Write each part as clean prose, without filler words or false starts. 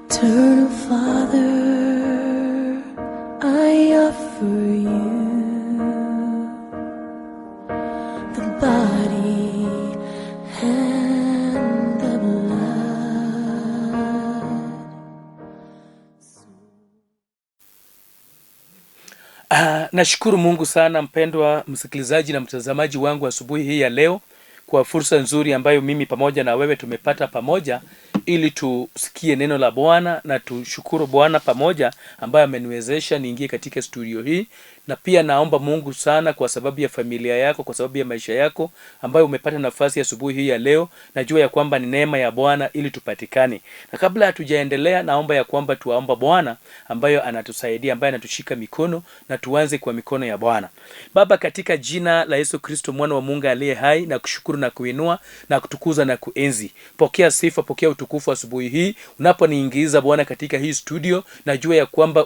Eternal Father, I offer you the body and the blood. Nashukuru Mungu sana, mpendwa msikilizaji na mtazamaji wangu asubuhi hii ya leo, kwa fursa nzuri ambayo mimi pamoja na wewe tumepata pamoja ili tusikie neno la Bwana na tushukuru Bwana pamoja ambaye ameniwezesha niingie katika studio hii. Na pia naomba Mungu sana kwa sababu ya familia yako, kwa sababu ya maisha yako ambayo umepata nafasi ya asubuhi hii ya leo. Najua ya kwamba ni neema ya Bwana ili tupatikane. Na kabla hatujaendelea, naomba ya kwamba tuwaomba Bwana ambayo anatusaidia, ambaye anatushika mikono, na tuanze kwa mikono ya Bwana. Baba, katika jina la Yesu Kristo mwana wa Mungu aliye hai, na kushukuru na kuinua na kutukuza na kuenzi. Pokea sifa, pokea utukufu asubuhi hii unaponiingiza Bwana katika hii studio. Najua ya kwamba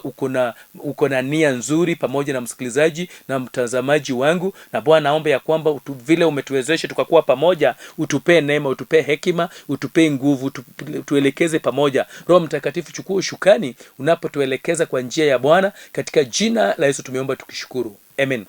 uko na nia nzuri pamoja na msikilizaji na mtazamaji wangu. Na Bwana, naomba ya kwamba vile umetuwezesha tukakuwa pamoja, utupee neema, utupee hekima, utupee nguvu, tuelekeze pamoja. Roho Mtakatifu, chukua ushukani unapotuelekeza kwa njia ya Bwana. Katika jina la Yesu tumeomba tukishukuru. Amen.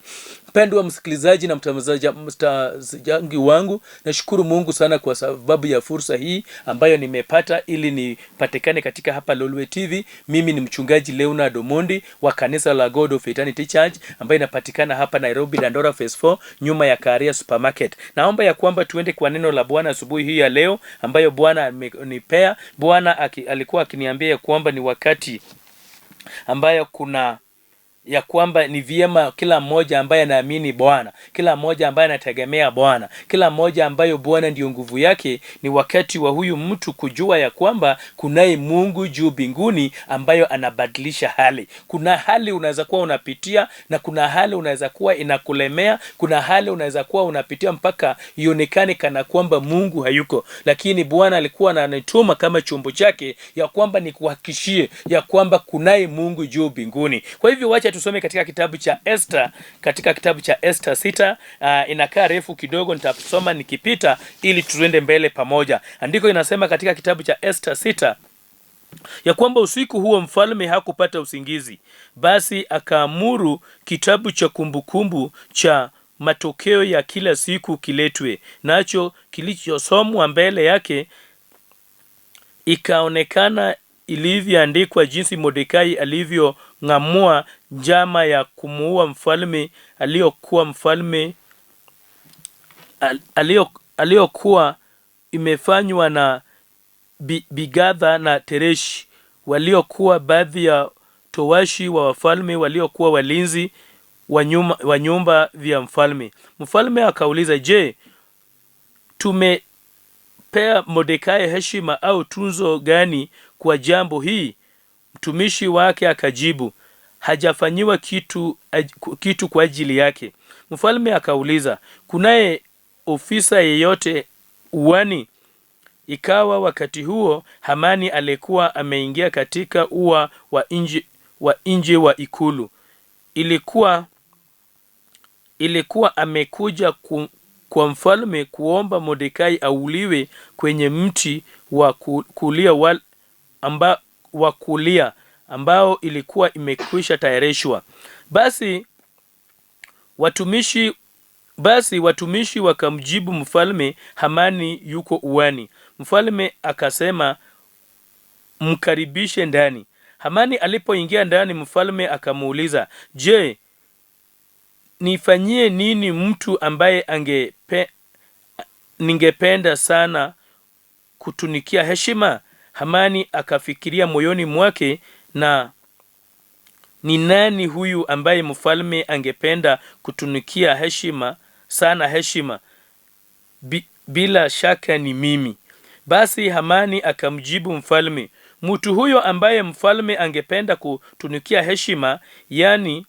Mpendwa msikilizaji na mtazamaji wangu, nashukuru Mungu sana kwa sababu ya fursa hii ambayo nimepata ili nipatikane katika hapa Lolwe TV. Mimi ni Mchungaji Leonard Omondi wa kanisa la God of Eternity Church ambayo inapatikana hapa Nairobi, Dandora Phase 4, nyuma ya Karia Supermarket. Naomba ya kwamba tuende kwa neno la Bwana asubuhi hii ya leo ambayo Bwana amenipea. Bwana alikuwa akiniambia ya kwamba ni wakati ambayo ya kwamba ni vyema kila mmoja ambaye anaamini Bwana, kila mmoja ambaye anategemea Bwana, kila mmoja ambaye Bwana ndio nguvu yake, ni wakati wa huyu mtu kujua ya kwamba kunaye Mungu juu mbinguni ambayo anabadilisha hali. Kuna hali unaweza kuwa unapitia, na kuna hali unaweza kuwa inakulemea, kuna hali unaweza kuwa unapitia mpaka ionekane kana kwamba Mungu hayuko, lakini Bwana alikuwa ananituma kama chombo chake ya kwamba nikuhakikishie ya kwamba kunaye Mungu juu mbinguni. Kwa hivyo wacha tusome katika kitabu cha Esther, katika kitabu cha Esther 6. Inakaa refu kidogo, nitasoma nikipita ili tuende mbele pamoja. Andiko inasema katika kitabu cha Esther 6 ya kwamba usiku huo mfalme hakupata usingizi, basi akaamuru kitabu cha kumbukumbu cha matokeo ya kila siku kiletwe, nacho kilichosomwa mbele yake ikaonekana ilivyoandikwa jinsi Mordekai alivyong'amua njama ya kumuua mfalme aliyokuwa imefanywa na Bigadha na Tereshi, waliokuwa baadhi ya towashi wa wafalme waliokuwa walinzi wa nyumba vya mfalme. Mfalme akauliza, je, tumepea Mordekai heshima au tunzo gani kwa jambo hii? Mtumishi wake akajibu, hajafanyiwa kitu kwa ajili yake. Mfalme akauliza, kunaye ofisa yeyote uani? Ikawa wakati huo Hamani alikuwa ameingia katika ua wa nje wa ikulu. Ilikuwa amekuja kwa mfalme kuomba Mordekai auliwe kwenye mti wa kulia ambao ilikuwa imekwisha tayarishwa. Basi watumishi wakamjibu mfalme, Hamani yuko uani. Mfalme akasema, mkaribishe ndani. Hamani alipoingia ndani, mfalme akamuuliza, je, nifanyie nini mtu ambaye ningependa sana kutunikia heshima? Hamani akafikiria moyoni mwake, na ni nani huyu ambaye mfalme angependa kutunikia heshima sana? Bila shaka ni mimi. Basi Hamani akamjibu mfalme, mtu huyo ambaye mfalme angependa kutunikia heshima, yani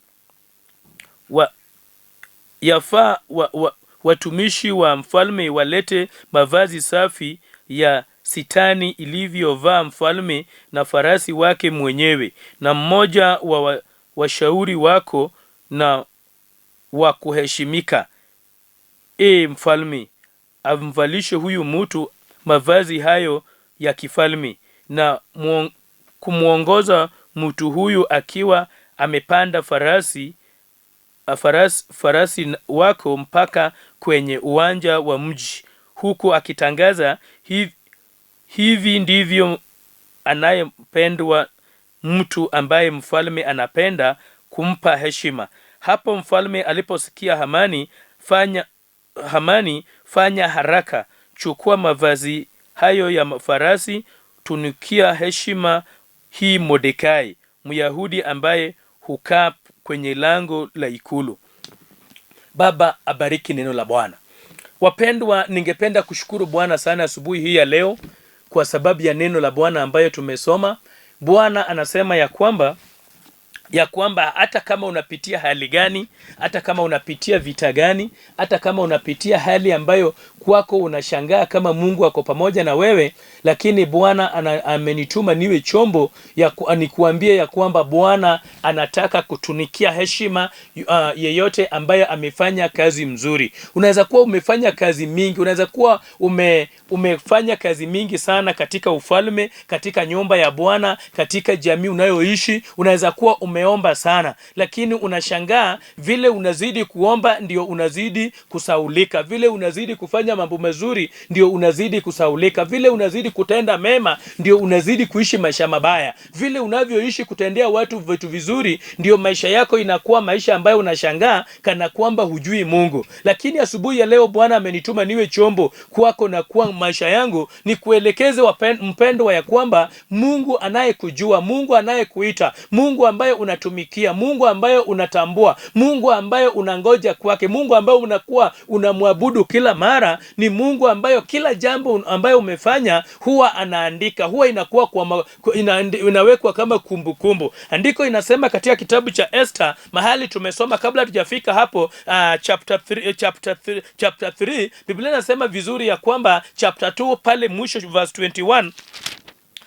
yafaa watumishi wa mfalme walete mavazi safi ya sitani ilivyovaa mfalme na farasi wake mwenyewe, na mmoja wa washauri wako na wa kuheshimika. Mfalme amvalishe huyu mtu mavazi hayo ya kifalme, na kumwongoza mtu huyu akiwa amepanda farasi wako mpaka kwenye uwanja wa mji, huku akitangaza, hivi ndivyo anayempendwa mtu ambaye mfalme anapenda kumpa heshima. Hapo mfalme aliposikia Hamani, fanya haraka, chukua mavazi hayo ya farasi, tunukia heshima hii Mordekai, Myahudi ambaye hukaa kwenye lango la ikulu. Baba, abariki neno la Bwana. Wapendwa, ningependa kushukuru Bwana sana asubuhi hii ya leo kwa sababu ya neno la Bwana ambayo tumesoma. Bwana anasema ya kwamba hata kama unapitia hali gani, hata kama unapitia vita gani, hata kama unapitia hali ambayo kwako unashangaa kama Mungu ako pamoja na wewe, lakini Bwana amenituma niwe chombo nikuambie ya kwamba Bwana anataka kutunikia heshima yeyote ambayo amefanya kazi mzuri. Unaweza kuwa umefanya kazi mingi, unaweza kuwa umefanya kazi mingi sana katika ufalme, katika nyumba ya Bwana, katika jamii unayoishi. Unaweza kuwa umeomba sana, lakini unashangaa vile unazidi kuomba ndio unazidi kusaulika, vile unazidi kufanya mambo mazuri ndio unazidi kusaulika, vile unazidi kutenda mema ndio unazidi kuishi maisha mabaya, vile unavyoishi kutendea watu vitu vizuri ndio maisha yako inakuwa maisha ambayo unashangaa kana kwamba hujui Mungu. Lakini asubuhi ya leo Bwana amenituma niwe chombo kwako na kwa maisha yangu, ni kuelekeze mpendwa ya kwamba Mungu anayekujua, Mungu anayekuita, Mungu ambaye unatumikia, Mungu ambaye unatambua, Mungu ambaye unangoja kwake, Mungu ambaye unakuwa unamwabudu kila mara, ni Mungu ambaye kila jambo ambayo umefanya huwa anaandika, huwa inakuwa inawekwa kama kumbukumbu. Andiko inasema katika kitabu cha Esther, mahali tumesoma kabla tujafika hapo, chapter 3, Biblia inasema vizuri ya kwamba chapter 2 pale mwisho verse 21,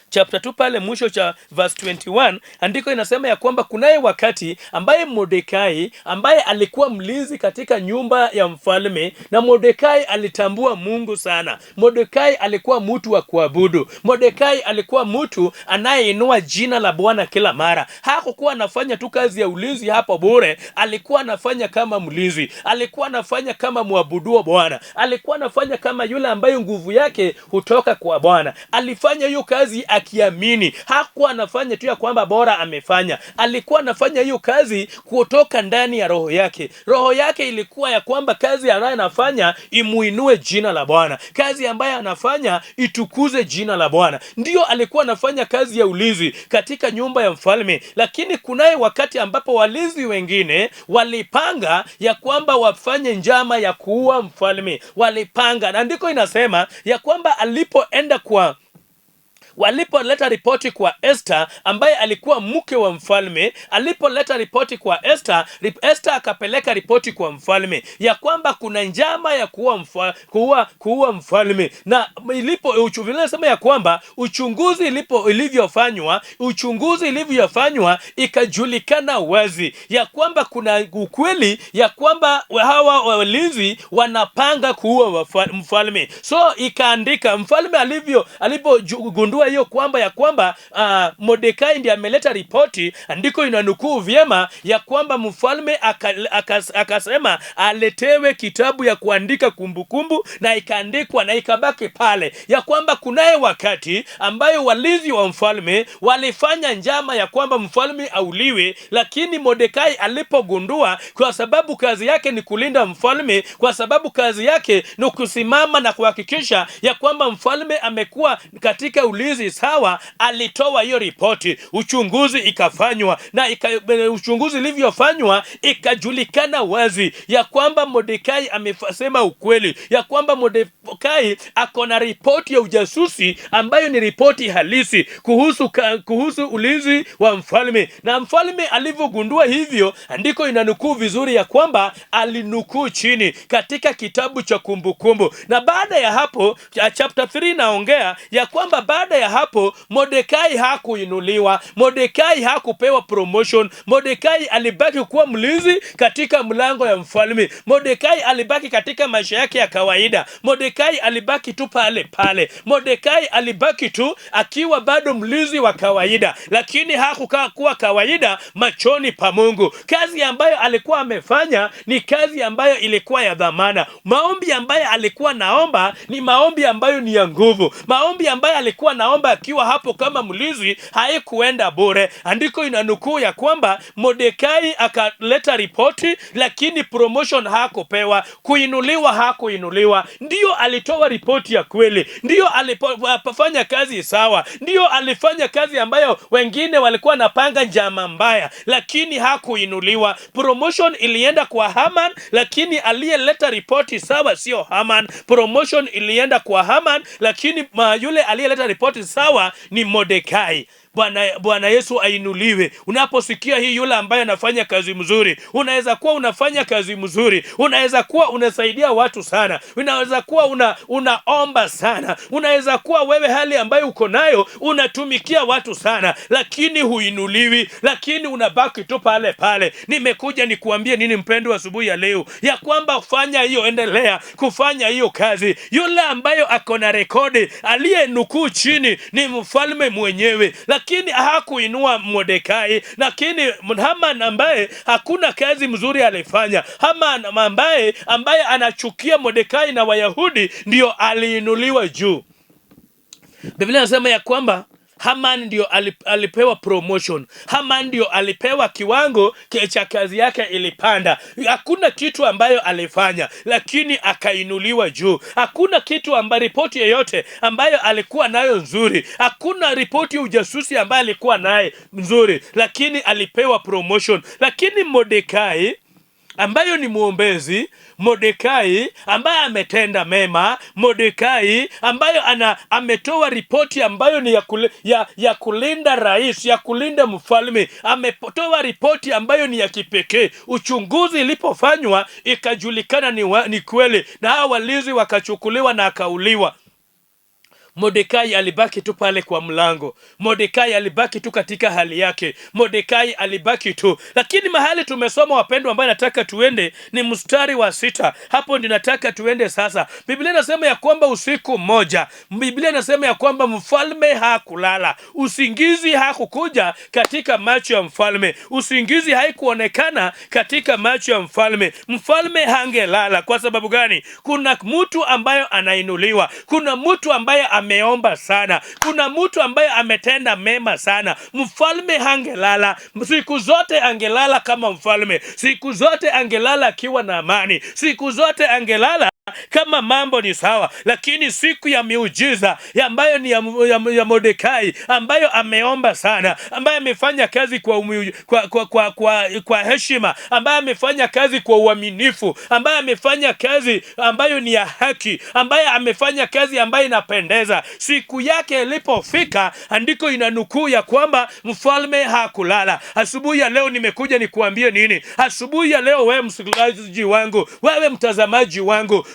chapter 2 pale mwisho cha verse 21, andiko inasema ya kwamba kunaye wakati ambaye Mordekai ambaye alikuwa mlinzi katika nyumba ya mfalme, na Mordekai alitambua Mungu sana. Mordekai alikuwa mtu wa kuabudu. Mordekai alikuwa mtu anayeinua jina la Bwana kila mara. Hakukuwa anafanya tu kazi ya ulinzi hapo bure, alikuwa anafanya kama mlinzi, alikuwa anafanya kama muabudu wa Bwana, alikuwa anafanya kama yule ambaye nguvu yake hutoka kwa Bwana. Alifanya hiyo kazi akiamini. Hakuwa anafanya tu ya kwamba bora amefanya, alikuwa anafanya hiyo kazi kutoka ndani ya roho yake. Roho yake ilikuwa ya kwamba kazi ambayo anafanya imuinue jina la Bwana, kazi ambayo anafanya itukuze jina la Bwana. Ndio alikuwa anafanya kazi ya ulinzi katika nyumba ya mfalme. Lakini kunaye wakati ambapo walinzi wengine walipanga ya kwamba wafanye njama ya kuua mfalme. Walipanga, na andiko inasema ya kwamba walipoleta ripoti kwa Esther ambaye alikuwa mke wa mfalme, alipoleta ripoti kwa Esther, Esther akapeleka ripoti kwa mfalme ya kwamba kuna njama ya kuua mfalme. Na inasema ya kwamba uchunguzi ilivyofanywa ikajulikana wazi ya kwamba kuna ukweli ya kwamba hawa walinzi wanapanga kuua mfalme. So ikaandika, mfalme alipogundua hiyo kwamba ya kwamba Mordekai ndiye ameleta ripoti, andiko inanukuu vyema ya kwamba mfalme akasema aletewe kitabu ya kuandika kumbukumbu, na ikaandikwa na ikabaki pale ya kwamba kunaye wakati ambayo walinzi wa mfalme walifanya njama ya kwamba mfalme auliwe. Lakini Mordekai alipogundua, kwa sababu kazi yake ni kulinda mfalme, kwa sababu kazi yake ni kusimama na kuhakikisha ya kwamba mfalme amekuwa katika ulinzi sawa, alitoa hiyo ripoti. Uchunguzi ikafanywa, na uchunguzi ilivyofanywa ikajulikana wazi ya kwamba Mordekai amesema ukweli, ya kwamba Mordekai ako na ripoti ya ujasusi ambayo ni ripoti halisi kuhusu ulinzi wa mfalme. Na mfalme alivyogundua hivyo, andiko inanukuu vizuri ya kwamba alinukuu chini katika kitabu cha kumbukumbu. Na baada ya hapo chapter 3 naongea ya kwamba baada ya ya hapo, Mordekai hakuinuliwa, Mordekai hakupewa promotion. Mordekai alibaki kuwa mlinzi katika mlango ya mfalme. Mordekai alibaki katika maisha yake ya kawaida. Mordekai alibaki tu pale pale. Mordekai alibaki tu akiwa bado mlinzi wa kawaida, lakini hakukaa kuwa kawaida machoni pa Mungu. Kazi ambayo alikuwa amefanya ni kazi ambayo ilikuwa ya dhamana. Maombi ambayo alikuwa naomba ni maombi ambayo ni ya nguvu. Maombi ambayo alikuwa naomba akiwa hapo kama mlinzi haikuenda bure. Andiko inanukuu ya kwamba Mordekai akaleta ripoti, lakini promotion hakupewa, kuinuliwa hakuinuliwa. Ndio alitoa ripoti ya kweli, ndio alifanya kazi sawa, ndio alifanya kazi ambayo wengine walikuwa napanga njama mbaya, lakini hakuinuliwa. Promotion ilienda kwa Haman, lakini aliyeleta ripoti sawa sio Haman. Promotion ilienda kwa Haman, lakini yule aliyeleta ripoti sawa ni Mordekai. Bwana Yesu ainuliwe. Unaposikia hii, yule ambaye anafanya kazi mzuri, unaweza kuwa unafanya kazi mzuri, unaweza kuwa unasaidia watu sana, unaweza kuwa unaomba sana, unaweza kuwa wewe hali ambayo uko nayo unatumikia watu sana, lakini huinuliwi, lakini unabaki tu pale pale. Nimekuja nikuambie nini mpendwa asubuhi ya leo, ya kwamba fanya hiyo, endelea kufanya hiyo kazi. Yule ambayo ako na rekodi, aliyenukuu chini ni mfalme mwenyewe, lakini hakuinua Mordekai. Lakini Haman ambaye hakuna kazi mzuri alifanya, Haman ambaye anachukia Mordekai na Wayahudi, ndio aliinuliwa juu. Biblia inasema ya kwamba Haman ndio alipewa promotion. Haman ndio alipewa kiwango cha kazi yake ilipanda. Hakuna kitu ambayo alifanya, lakini akainuliwa juu. Hakuna kitu ambayo ripoti yoyote ambayo alikuwa nayo nzuri, hakuna ripoti ya ujasusi ambayo alikuwa naye nzuri, lakini alipewa promotion. Lakini Mordekai ambayo ni muombezi, Mordekai ambaye ametenda mema, Mordekai ambayo ametoa ripoti ambayo ni ya kulinda rais, ya kulinda mfalme, ametoa ripoti ambayo ni ya kipekee. Uchunguzi ilipofanywa ikajulikana ni kweli, na hao walinzi wakachukuliwa na akauliwa. Mordekai alibaki tu pale kwa mlango. Mordekai alibaki tu katika hali yake. Mordekai alibaki tu. Lakini mahali tumesoma, wapendwa, ambayo nataka tuende ni mstari wa 6. Hapo ndio nataka tuende sasa. Biblia inasema ya kwamba usiku mmoja, Biblia inasema ya kwamba mfalme hakulala. Usingizi hakukuja katika macho ya mfalme. Usingizi haikuonekana katika macho ya mfalme. Mfalme hangelala. Kwa sababu gani? Kuna mtu ambayo anainuliwa. Kuna mtu ambaye ameomba sana. Kuna mtu ambaye ametenda mema sana. Mfalme hangelala. Siku zote angelala kama mfalme. Siku zote angelala akiwa na amani. Siku zote angelala kama mambo ni sawa. Lakini siku ya miujiza ambayo ni ya Mordekai, ambayo ameomba sana, ambaye amefanya kazi kwa heshima, ambaye amefanya kazi kwa uaminifu, ambaye amefanya kazi ambayo ni ya haki, ambaye amefanya kazi ambayo inapendeza, siku yake ilipofika, andiko inanukuu ya kwamba mfalme hakulala. Asubuhi ya leo nimekuja nikuambie nini? Asubuhi ya leo, wewe msikilizaji wangu, wewe mtazamaji wangu,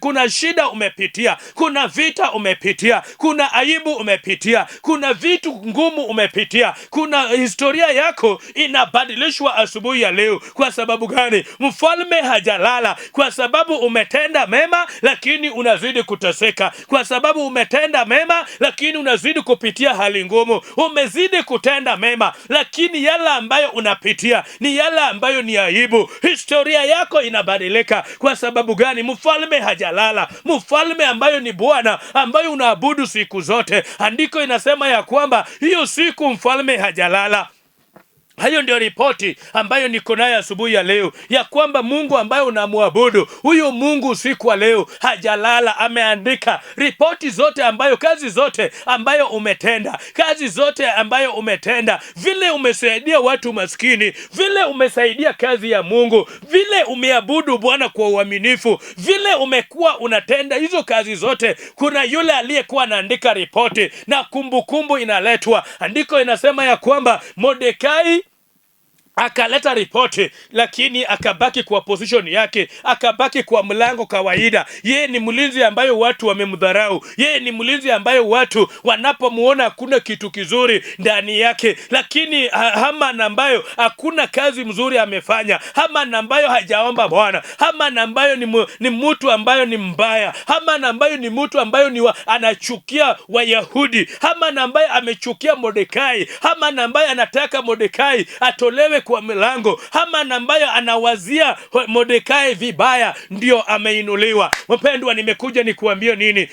kuna shida umepitia, kuna vita umepitia, kuna aibu umepitia, kuna vitu ngumu umepitia, kuna historia yako inabadilishwa asubuhi ya leo. Kwa sababu gani? Mfalme hajalala. Kwa sababu umetenda mema, lakini unazidi kuteseka. Kwa sababu umetenda mema, lakini unazidi kupitia hali ngumu. Umezidi kutenda mema, lakini yale ambayo unapitia ni yale ambayo ni aibu. Historia yako inabadilika. Kwa sababu gani? Mfalme hajalala. Mfalme ambayo ni Bwana, ambayo unaabudu siku zote. Andiko inasema ya kwamba hiyo siku mfalme hajalala. Hayo ndio ripoti ambayo niko nayo asubuhi ya leo, ya kwamba Mungu ambayo unamwabudu, huyo Mungu usiku wa leo hajalala. Ameandika ripoti zote ambayo, kazi zote ambayo umetenda, kazi zote ambayo umetenda, vile umesaidia watu maskini, vile umesaidia kazi ya Mungu, vile umeabudu Bwana kwa uaminifu, vile umekuwa unatenda hizo kazi zote. Kuna yule aliyekuwa anaandika ripoti na kumbukumbu inaletwa. Andiko inasema ya kwamba Mordekai akaleta ripoti, lakini akabaki kwa position yake, akabaki kwa mlango kawaida. Yeye ni mlinzi ambayo watu wamemdharau, yeye ni mlinzi ambayo watu wanapomuona hakuna kitu kizuri ndani yake. Lakini Haman ambayo hakuna kazi mzuri amefanya, Haman ambayo hajaomba Bwana, Haman ambayo ni mtu ambayo ni mbaya, Haman ambayo ni mtu ambayo anachukia Wayahudi, Haman ambaye amechukia Mordekai, Haman ambaye anataka Mordekai atolewe kwa milango, Haman ambayo anawazia Mordekai vibaya, ndio ameinuliwa. Mpendwa, nimekuja nikuambia nini?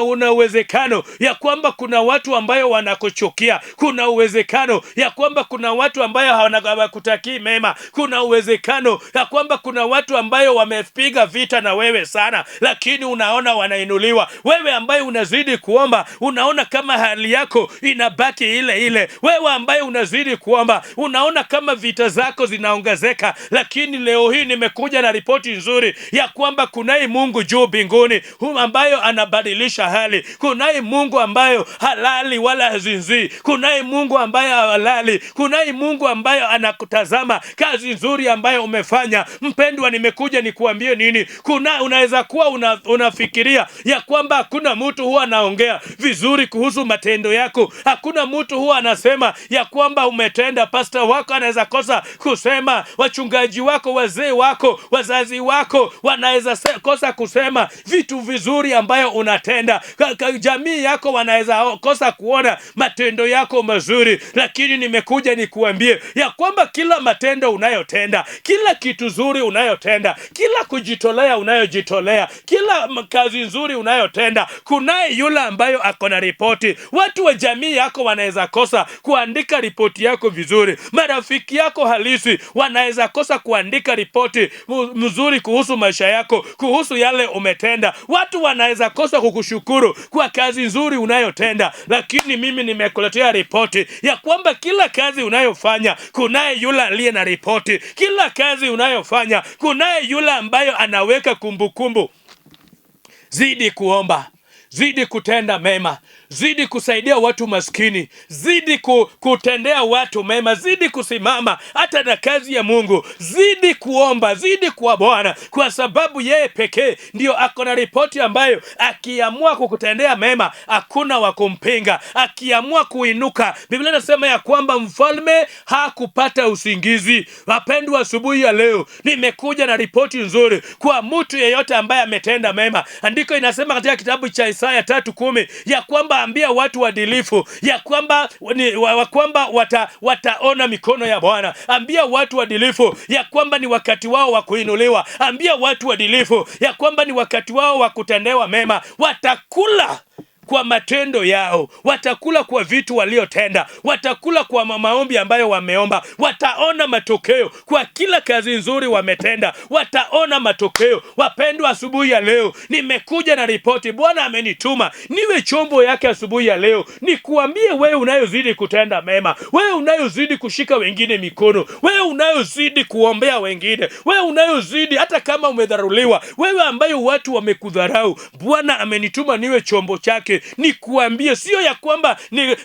Una uwezekano ya kwamba kuna watu ambayo wanakuchukia, kuna uwezekano ya kwamba kuna watu ambayo hawakutakii mema, kuna uwezekano ya kwamba kuna watu ambayo wamepiga vita na wewe sana, lakini unaona wanainuliwa. Wewe ambaye unazidi kuomba, unaona kama hali yako inabaki ile ile. Wewe ambaye unazidi kuomba, unaona kama vita zako zinaongezeka. Lakini leo hii nimekuja na ripoti nzuri ya kwamba kunaye Mungu juu mbinguni ambayo anabadilisha hali. Kunaye Mungu ambayo halali wala hazinzi. Kunaye Mungu ambayo halali. Kunaye Mungu ambayo anakutazama kazi nzuri ambayo umefanya. Mpendwa, nimekuja nikuambie nini? Unaweza kuwa unafikiria ya kwamba hakuna mtu huwa anaongea vizuri kuhusu matendo yako. Hakuna mtu huwa anasema ya kwamba umetenda. Pastor wako anaweza kosa kusema, wachungaji wako, wazee wako, wazazi wako wanaweza kosa kusema vitu vizuri ambayo unatenda. Jamii yako wanaweza kosa kuona matendo yako mazuri. Lakini nimekuja nikuambie ya kwamba kila matendo unayotenda, kila kitu zuri unayotenda, kila kujitolea unayojitolea, kila kazi nzuri unayotenda, kunaye yule ambayo akona ripoti. Watu wa jamii yako wanaweza kosa kuandika ripoti yako vizuri. Marafiki yako halisi wanaweza kosa kuandika ripoti mzuri kuhusu maisha yako, kuhusu yale umetenda. Watu wanaweza kosa kukushukuru kwa kazi nzuri unayotenda. Lakini mimi nimekuletea ripoti ya kwamba kila kazi unayofanya kunaye yule aliye na ripoti. Kila kazi unayofanya kunaye yule ambayo anaweka kumbukumbu. Zidi kuomba, zidi kutenda mema, zidi kusaidia watu maskini, zidi kutendea watu mema, zidi kusimama hata na kazi ya Mungu, zidi kuomba, zidi kwa Bwana, kwa sababu yeye pekee ndio akona ripoti ambayo akiamua kukutendea mema hakuna wa kumpinga. Akiamua kuinuka, Biblia inasema ya kwamba mfalme hakupata usingizi. Wapendwa, asubuhi ya leo nimekuja na ripoti nzuri kwa mtu yeyote ambaye ametenda mema. Andiko inasema katika kitabu cha Isaya 3:10 ya kwamba ambia watu waadilifu ya kwamba wataona mikono ya Bwana. Ambia watu waadilifu ya kwamba ni wakati wao wa kuinuliwa. Ambia watu waadilifu ya kwamba ni wakati wao wa kutendewa mema. Watakula kwa matendo yao, watakula kwa vitu waliotenda, watakula kwa maombi ambayo wameomba. Wataona matokeo kwa kila kazi nzuri wametenda, wataona matokeo. Wapendwa, asubuhi ya leo nimekuja na ripoti. Bwana amenituma niwe chombo yake asubuhi ya leo, nikuambie wewe unayozidi kutenda mema, wewe unayozidi kushika wengine mikono, wewe unayozidi kuombea wengine, wewe unayozidi hata kama umedharuliwa, wewe ambayo watu wamekudharau. Bwana amenituma niwe chombo chake. Nikuambie, sio ya kwamba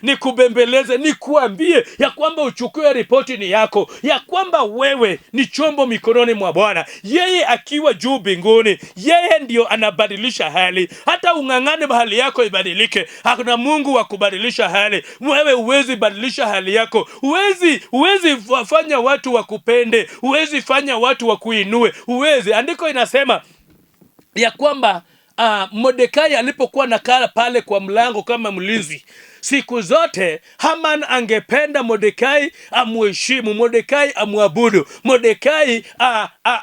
ni kubembeleze, nikuambie ya kwamba uchukue ripoti ni yako, ya kwamba wewe ni chombo mikononi mwa Bwana. Yeye akiwa juu mbinguni, yeye ndio anabadilisha hali. Hata ungangane hali yako ibadilike, hakuna Mungu wa kubadilisha hali. Wewe huwezi badilisha hali yako, huwezi fanya watu wakupende, huwezi fanya watu wakuinue, huwezi. Andiko inasema ya kwamba Mordekai alipokuwa nakaa pale kwa mlango kama mlinzi, siku zote Haman angependa Mordekai amuheshimu, Mordekai amuabudu, Mordekai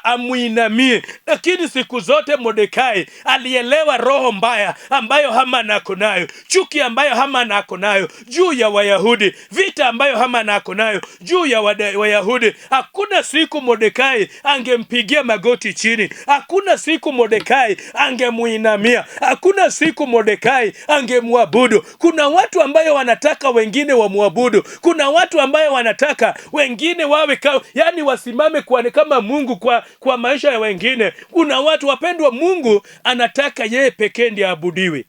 amuinamie. Lakini siku zote Mordekai alielewa roho mbaya ambayo Haman ako nayo, chuki ambayo Haman ako nayo juu ya Wayahudi, vita ambayo Haman ako nayo juu ya Wayahudi. Hakuna siku Mordekai angempigia magoti chini, hakuna siku Mordekai angemuinamia, hakuna siku Mordekai angemuabudu. Kuna watu ambayo wanataka wengine wamuabudu, kuna watu ambayo wanataka wengine wawe yani wasimame kama Mungu kwa maisha ya wengine. Kuna watu, wapendwa, Mungu anataka yeye pekee ndiye abudiwe.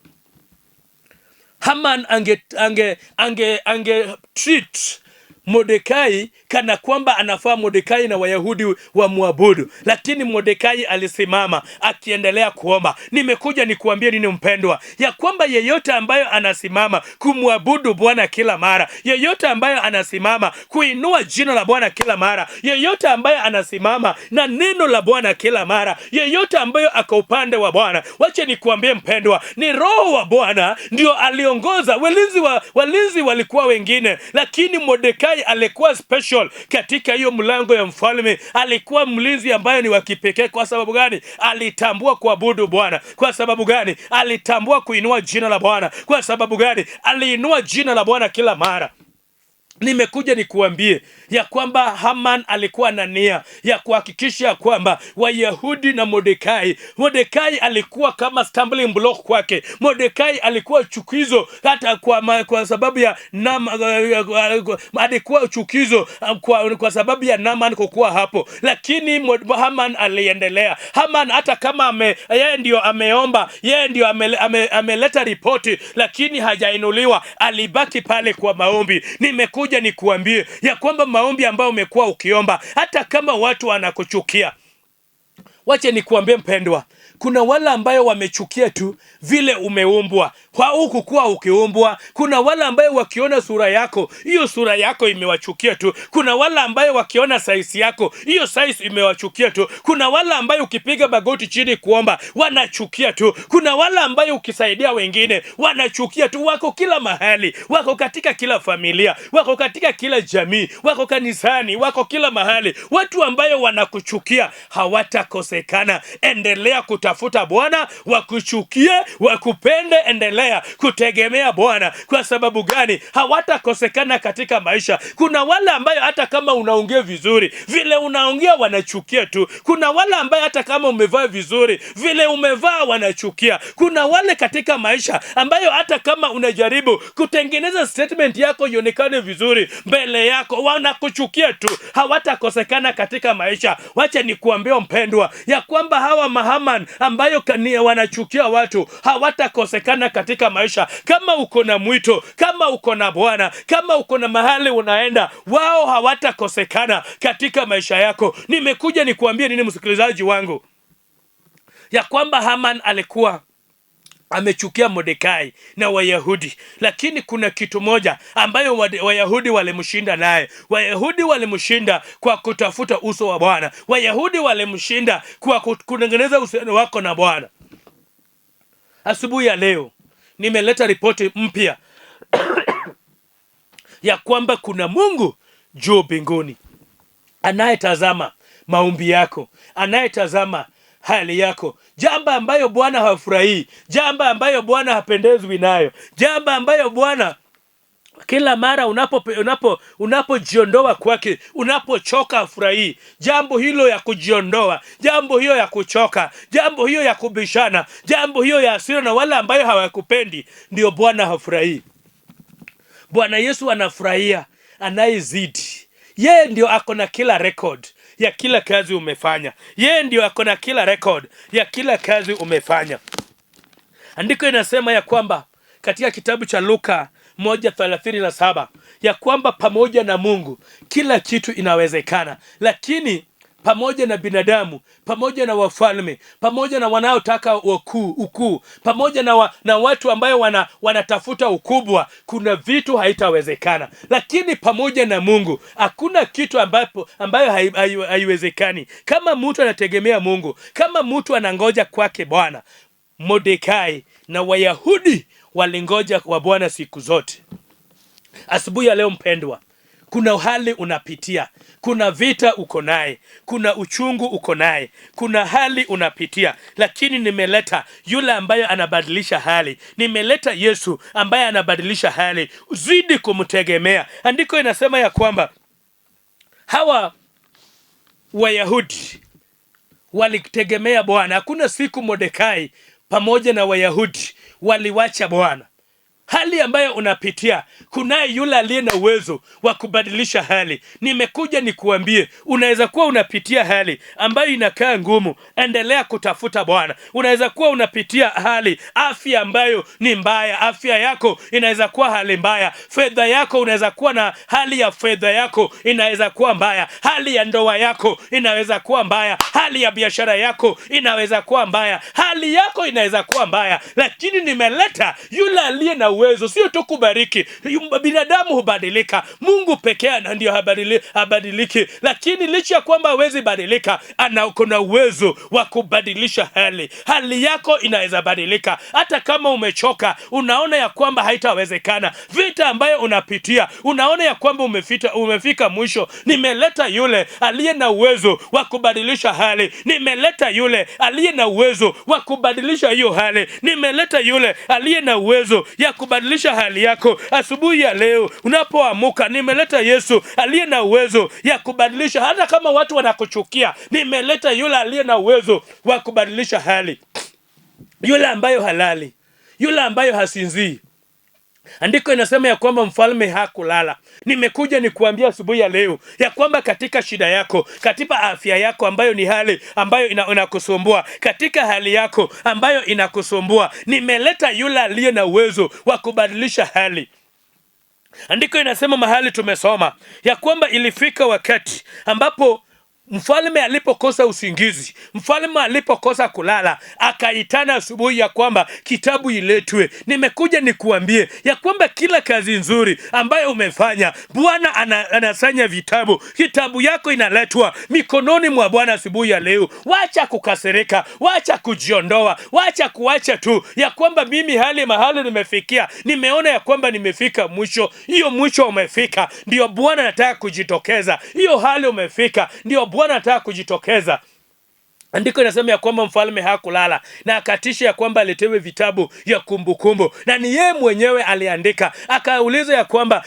Haman ange treat Mordekai kana kwamba anafaa Mordekai na Wayahudi wa muabudu, lakini Mordekai alisimama akiendelea kuomba. Nimekuja nikuambie nini mpendwa, ya kwamba yeyote ambayo anasimama kumwabudu Bwana kila mara, yeyote ambayo anasimama kuinua jina la Bwana kila mara, yeyote ambayo anasimama na neno la Bwana kila mara, yeyote ambayo ako upande wa Bwana, wacha nikuambie mpendwa, ni Roho wa Bwana ndio aliongoza. Walinzi walikuwa wengine, lakini Mordekai alikuwa special katika hiyo mlango ya mfalme. Alikuwa mlinzi ambaye ni wa kipekee. Kwa sababu gani? Alitambua kuabudu Bwana. Kwa sababu gani? Alitambua kuinua jina la Bwana. Kwa sababu gani? Aliinua jina la Bwana kila mara. Nimekuja nikuambie ya kwamba Haman alikuwa na nia ya kuhakikisha kwamba Wayahudi na Mordekai alikuwa kama stumbling block kwake. Mordekai alikuwa chukizo hata kwa sababu ya alikuwa chukizo kwa sababu ya Naaman kukuwa hapo, lakini Haman aliendelea. Haman hata kama yeye ndio ameomba, yeye ndio ameleta ripoti, lakini hajainuliwa, alibaki pale kwa maombi. Nimekuja nikuambie ya kwamba maombi ambayo umekuwa ukiomba, hata kama watu wanakuchukia, wache nikuambie mpendwa, kuna wale ambayo wamechukia tu vile umeumbwa, kwa huku kuwa ukiumbwa. Kuna wale ambayo wakiona sura yako, hiyo sura yako imewachukia tu. Kuna wale ambayo wakiona size yako, hiyo size imewachukia tu. Kuna wale ambayo ukipiga magoti chini kuomba wanachukia tu. Kuna wale ambayo ukisaidia wengine wanachukia tu. Wako kila mahali, wako katika kila familia, wako katika kila jamii, wako kanisani, wako kila mahali. Watu ambayo wanakuchukia hawatakosekana. Endelea kutafuta Bwana, wakuchukie, wakupende, endelea kutegemea Bwana. Kwa sababu gani? Hawatakosekana katika maisha. Kuna wale ambayo hata kama unaongea vizuri, vile unaongea wanachukia tu. Kuna wale ambayo hata kama umevaa vizuri, vile umevaa wanachukia. Kuna wale katika maisha ambayo hata kama unajaribu kutengeneza statement yako ionekane vizuri mbele yako, wanakuchukia tu. Hawatakosekana katika maisha. Wacha nikuambie mpendwa ya kwamba hawa Haman ambayo wanachukia watu hawatakosekana katika maisha. Kama uko na mwito, kama uko na Bwana, kama uko na mahali unaenda, wao hawatakosekana katika maisha yako. Nimekuja nikuambie nini msikilizaji wangu, ya kwamba Haman alikuwa amechukia Mordekai na Wayahudi, lakini kuna kitu moja ambayo Wayahudi walimshinda naye. Wayahudi walimshinda kwa kutafuta uso wa Bwana. Wayahudi walimshinda kwa kutengeneza uhusiano wako na Bwana. Asubuhi ya leo nimeleta ripoti mpya ya kwamba kuna Mungu juu mbinguni anayetazama maombi yako, anayetazama hali yako. Jambo ambayo Bwana hafurahii, jambo ambayo Bwana hapendezwi nayo, jambo ambayo Bwana kila mara unapojiondoa kwake, unapochoka afurahii. Jambo hilo ya kujiondoa, jambo hiyo ya kuchoka, jambo hiyo ya kubishana, jambo hiyo ya hasira na wale ambayo hawakupendi, ndio Bwana hafurahii. Bwana Yesu anafurahia anayezidi. Yeye ndio ako na kila record ya kila kazi umefanya. Yeye ndio ako na kila record ya kila kazi umefanya. Andiko inasema ya kwamba katika kitabu cha Luka 1:37 ya kwamba pamoja na Mungu kila kitu inawezekana, lakini pamoja na binadamu, pamoja na wafalme, pamoja na wanaotaka ukuu, pamoja na watu ambayo wanatafuta ukubwa, kuna vitu haitawezekana. Lakini pamoja na Mungu hakuna kitu ambayo haiwezekani. Kama mtu anategemea Mungu, kama mtu anangoja kwake Bwana. Mordekai na Wayahudi walingoja kwa Bwana siku zote. Asubuhi ya leo mpendwa, kuna hali unapitia, kuna vita uko naye, kuna uchungu uko naye, kuna hali unapitia, lakini nimeleta yule ambaye anabadilisha hali. Nimeleta Yesu ambaye anabadilisha hali. Zidi kumtegemea. Andiko inasema ya kwamba hawa Wayahudi walitegemea Bwana. Hakuna siku Mordekai pamoja na Wayahudi waliwacha Bwana. hali ambayo unapitia, kunaye yule aliye na uwezo wa kubadilisha hali. Nimekuja nikuambie, unaweza kuwa unapitia hali ambayo inakaa ngumu, endelea kutafuta Bwana. Unaweza kuwa unapitia hali, afya ambayo ni mbaya, afya yako inaweza kuwa hali mbaya. Fedha yako, unaweza kuwa na hali ya fedha yako inaweza kuwa mbaya. Hali ya ndoa yako inaweza kuwa mbaya. Hali ya biashara yako inaweza kuwa mbaya. Hali yako inaweza kuwa mbaya, lakini nimeleta yule aliye na uwezo, sio tu kubariki. Binadamu hubadilika, Mungu pekee ndio habadiliki, lakini licha ya kwamba hawezi badilika, kuna uwezo wa kubadilisha hali. Hali yako inaweza badilika, hata kama umechoka, unaona ya kwamba haitawezekana, vita ambayo unapitia, unaona ya kwamba umefika mwisho. Nimeleta yule aliye na uwezo wa kubadilisha hali. Nimeleta yule aliye na uwezo wa kubadilisha hiyo hali. Nimeleta yule aliye na uwezo ya kubadilisha hali yako. Asubuhi ya leo unapoamuka, nimeleta Yesu aliye na uwezo ya kubadilisha, hata kama watu wanakuchukia. Nimeleta yule aliye na uwezo wa kubadilisha hali, yule ambayo halali, yule ambayo hasinzii. Andiko inasema ya kwamba mfalme hakulala. Nimekuja nikuambia asubuhi ya leo ya kwamba katika shida yako, katika afya yako ambayo ni hali ambayo inakusumbua, katika hali yako ambayo inakusumbua, nimeleta yule aliye na uwezo wa kubadilisha hali. Andiko inasema mahali tumesoma ya kwamba ilifika wakati ambapo mfalme alipokosa usingizi, mfalme alipokosa kulala, akaitana asubuhi ya kwamba kitabu iletwe. Nimekuja nikuambie ya kwamba kila kazi nzuri ambayo umefanya, Bwana anasanya vitabu. Kitabu yako inaletwa mikononi mwa Bwana asubuhi ya leo. Wacha kukasirika, wacha kujiondoa, wacha kuacha tu ya kwamba mimi mahali nimefikia, nimeona ya kwamba nimefika mwisho. Hiyo mwisho umefika, ndio Bwana anataka kujitokeza. Hiyo hali umefika, ndio Bwana anataka kujitokeza. Andiko inasema ya kwamba mfalme hakulala na akatisha ya kwamba aletewe vitabu ya kumbukumbu, na ni yeye mwenyewe aliandika. Akauliza ya kwamba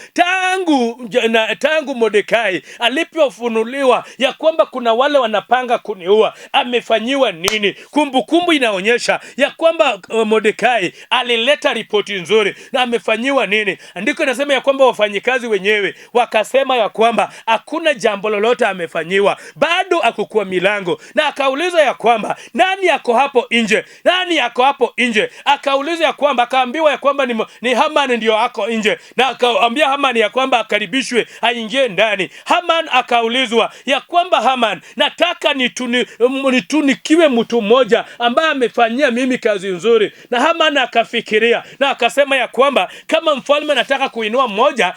tangu Mordekai alipofunuliwa ya kwamba kuna wale wanapanga kuniua, amefanyiwa nini? Kumbukumbu inaonyesha ya kwamba Mordekai alileta ripoti nzuri, na amefanyiwa nini? Andiko inasema ya kwamba wafanyikazi wenyewe wakasema ya kwamba hakuna jambo lolote amefanyiwa, bado akukua milango. Na akauliza ya kwamba nani yako hapo nje? Nani yako hapo nje? Akauliza ya kwamba, akaambiwa ya kwamba ni Haman ndio ako nje, na akaambia Haman ya kwamba akaribishwe aingie ndani. Haman akaulizwa ya kwamba, Haman, nataka nitunikiwe mtu mmoja ambaye amefanyia mimi kazi nzuri. Na Haman akafikiria na akasema ya kwamba kama mfalme anataka kuinua mmoja,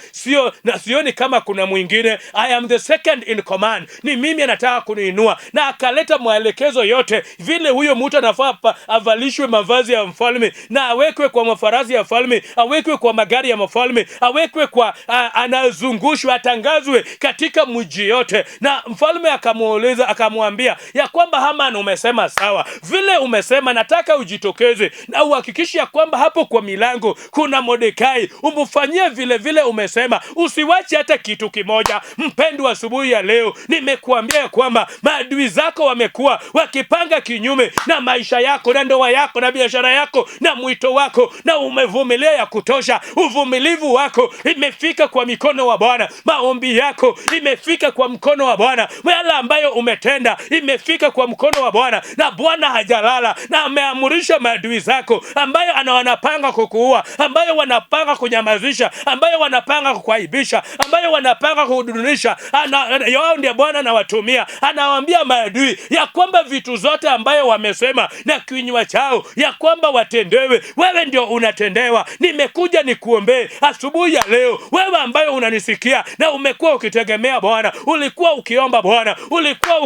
sioni kama kuna mwingine. I am the second in command, ni mimi anataka kuniinua. Na akaleta maelekezo yote vile huyo mtu anafaa avalishwe mavazi ya mfalme, na awekwe kwa mafarasi ya mfalme, awekwe kwa magari ya mfalme, awekwe kwa anazungushwa, atangazwe katika mji yote. Na mfalme akamuuliza, akamwambia ya kwamba, Haman, umesema sawa, vile umesema nataka ujitokeze na uhakikishe ya kwamba hapo kwa milango kuna Mordekai, umfanyie vile umesema, usiwache hata kitu kimoja. Mpendwa, asubuhi ya leo nimekuambia ya kwamba maadui zako wamekuwa wakipanga kinyume na maisha yako na ndoa yako na biashara yako na mwito wako, na umevumilia ya kutosha. Uvumilivu wako imefika kwa mikono wa Bwana. Maombi yako imefika kwa mkono wa Bwana. Yale ambayo umetenda imefika kwa mkono wa Bwana, na Bwana hajalala, na ameamurisha maadui zako ambayo wanapanga kukuua, ambayo wanapanga kunyamazisha, ambayo wanapanga kukuaibisha, ambayo wanapanga kudunisha. Yao ndiye Bwana anawatumia. Anawaambia maadui ya kwamba vitu zote ambayo wamesema na kinywa chao ya kwamba watendewe, wewe ndio unatendewa. Nimekuja nikuombee asubuhi ya leo, wewe ambayo unanisikia na umekuwa ukitegemea Bwana, ulikuwa ukiomba Bwana, ulikuwa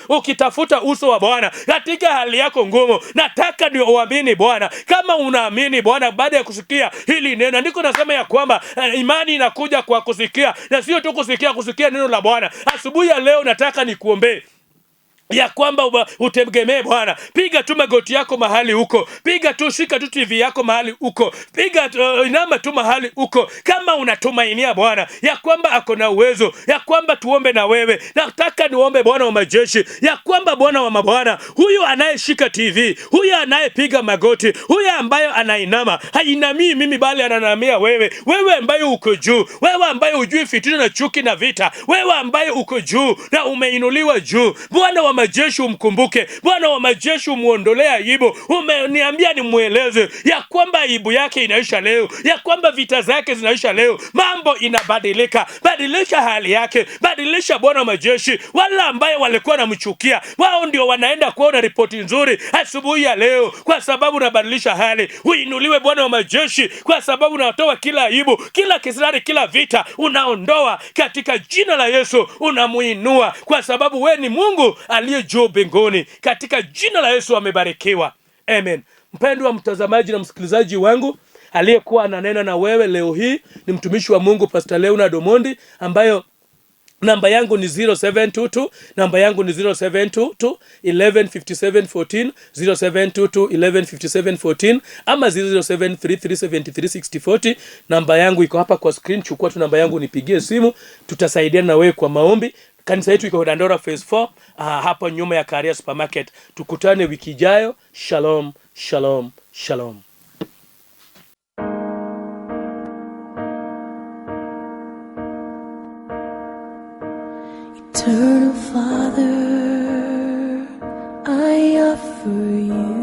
ukitafuta uso wa Bwana katika hali yako ngumu. Nataka ndio uamini Bwana. Kama unaamini Bwana baada ya kusikia hili neno, ndiko nasema ya kwamba imani inakuja kwa kusikia, na sio tu kusikia neno la Bwana. Asubuhi ya leo nataka nikuombee ya kwamba utegemee Bwana. Piga tu magoti yako mahali huko, piga tu, shika tu TV yako mahali huko, piga inama tu mahali huko, kama unatumainia Bwana ya kwamba ako na uwezo, ya kwamba tuombe na wewe. Nataka niombe Bwana wa majeshi ya kwamba Bwana wa mabwana, huyu anayeshika TV, huyu anayepiga magoti, huyu ambaye anainama, hainamii mimi bali ananamia wewe, wewe ambaye uko juu, wewe ambaye hujui fitina na chuki na vita, wewe ambaye uko juu na umeinuliwa juu. Bwana wa majeshi umkumbuke, Bwana wa majeshi umuondolee aibu. Umeniambia nimueleze ya kwamba aibu yake inaisha leo, ya kwamba vita zake zinaisha leo, mambo inabadilika. Badilisha hali yake, badilisha Bwana wa majeshi. Wala ambaye walikuwa namchukia, wao ndio wanaenda kuona ripoti nzuri asubuhi ya leo, kwa sababu unabadilisha hali. Uinuliwe Bwana wa majeshi, kwa sababu unatoa kila aibu, kila kisirani, kila vita unaondoa katika jina la Yesu. Unamuinua kwa sababu we ni Mungu aliye juu mbinguni. Katika jina la Yesu amebarikiwa. Amen. Mpendwa mtazamaji na msikilizaji wangu, aliyekuwa ananena na wewe leo hii ni mtumishi wa Mungu Pastor Leonard Omondi, ambayo namba yangu ni 0722, namba yangu ni 0722 115714, 0722 115714, ama 0733736040. Namba yangu iko hapa kwa screen. Chukua tu namba yangu, nipigie simu, tutasaidiana na wewe kwa maombi. Kanisa yetu iko Dandora phase 4, hapo nyuma ya Karia Supermarket. Tukutane wiki ijayo. Shalom, shalom, shalom. Eternal Father, I offer you